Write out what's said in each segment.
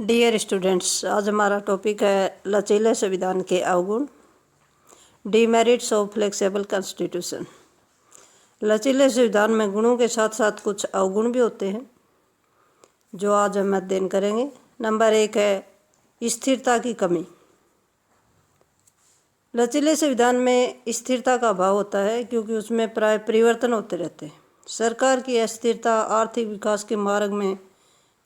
Dear students, आज हमारा topic है लचीले संविधान के अवगुण, डीमेरिट्स ऑफ फ्लेक्सिबल कॉन्स्टिट्यूशन। लचीले संविधान में गुणों के साथ साथ कुछ अवगुण भी होते हैं जो आज हम अध्ययन करेंगे। नंबर 1 है स्थिरता की कमी। लचीले संविधान में स्थिरता का अभाव होता है क्योंकि उसमें प्राय परिवर्तन होते रहते हैं। सरकार की अस्थिरता आर्थिक विकास के मार्ग में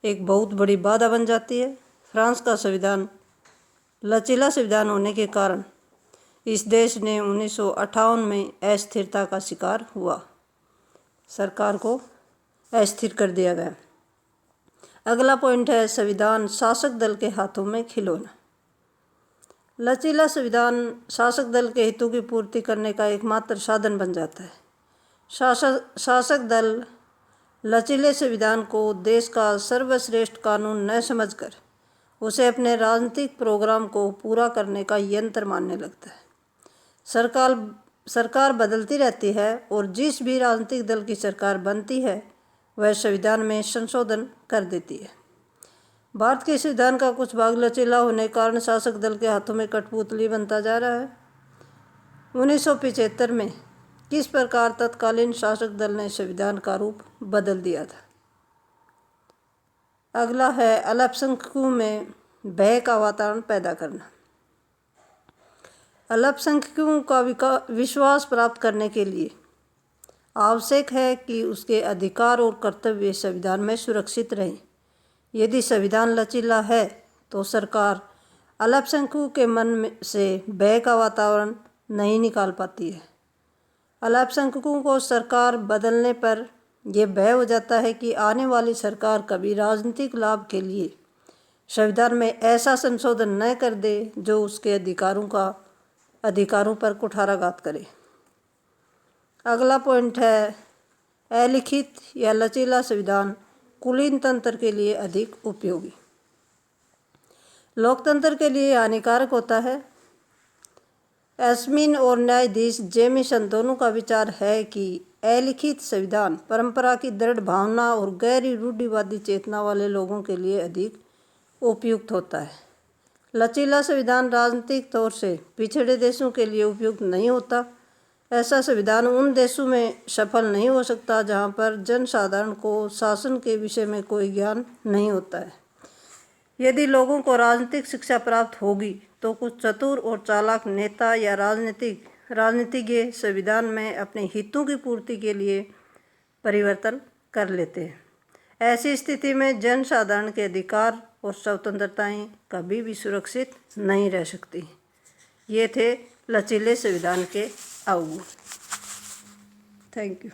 एक बहुत बड़ी बाधा बन जाती है। फ्रांस का संविधान लचीला संविधान होने के कारण इस देश ने 1958 में अस्थिरता का शिकार हुआ, सरकार को अस्थिर कर दिया गया। अगला पॉइंट है संविधान शासक दल के हाथों में खिलौना। लचीला संविधान शासक दल के हितों की पूर्ति करने का एकमात्र साधन बन जाता है। शासक दल लचीले संविधान को देश का सर्वश्रेष्ठ कानून न समझकर उसे अपने राजनीतिक प्रोग्राम को पूरा करने का यंत्र मानने लगता है। सरकार बदलती रहती है और जिस भी राजनीतिक दल की सरकार बनती है वह संविधान में संशोधन कर देती है। भारत के संविधान का कुछ भाग लचीला होने के कारण शासक दल के हाथों में कठपुतली बनता जा रहा है। 1975 में किस प्रकार तत्कालीन शासक दल ने संविधान का रूप बदल दिया था। अगला है अल्पसंख्यकों में भय का वातावरण पैदा करना। अल्पसंख्यकों का विश्वास प्राप्त करने के लिए आवश्यक है कि उसके अधिकार और कर्तव्य संविधान में सुरक्षित रहें। यदि संविधान लचीला है तो सरकार अल्पसंख्यकों के मन से भय का वातावरण नहीं निकाल पाती है। अल्पसंख्यकों को सरकार बदलने पर यह भय हो जाता है कि आने वाली सरकार कभी राजनीतिक लाभ के लिए संविधान में ऐसा संशोधन न कर दे जो उसके अधिकारों पर कुठाराघात करे। अगला पॉइंट है अलिखित या लचीला संविधान कुलीन तंत्र के लिए अधिक उपयोगी। लोकतंत्र के लिए हानिकारक होता है। एस्मिन और न्यायाधीश जेमिसन दोनों का विचार है कि अलिखित संविधान परंपरा की दृढ़ भावना और गहरी रूढ़िवादी चेतना वाले लोगों के लिए अधिक उपयुक्त होता है। लचीला संविधान राजनीतिक तौर से पिछड़े देशों के लिए उपयुक्त नहीं होता। ऐसा संविधान उन देशों में सफल नहीं हो सकता जहां पर जनसाधारण को शासन के विषय में कोई ज्ञान नहीं होता है। यदि लोगों को राजनीतिक शिक्षा प्राप्त होगी तो कुछ चतुर और चालाक नेता या राजनीतिज्ञ संविधान में अपने हितों की पूर्ति के लिए परिवर्तन कर लेते हैं। ऐसी स्थिति में जनसाधारण के अधिकार और स्वतंत्रताएं कभी भी सुरक्षित नहीं रह सकती। ये थे लचीले संविधान के अवगुण। Thank you.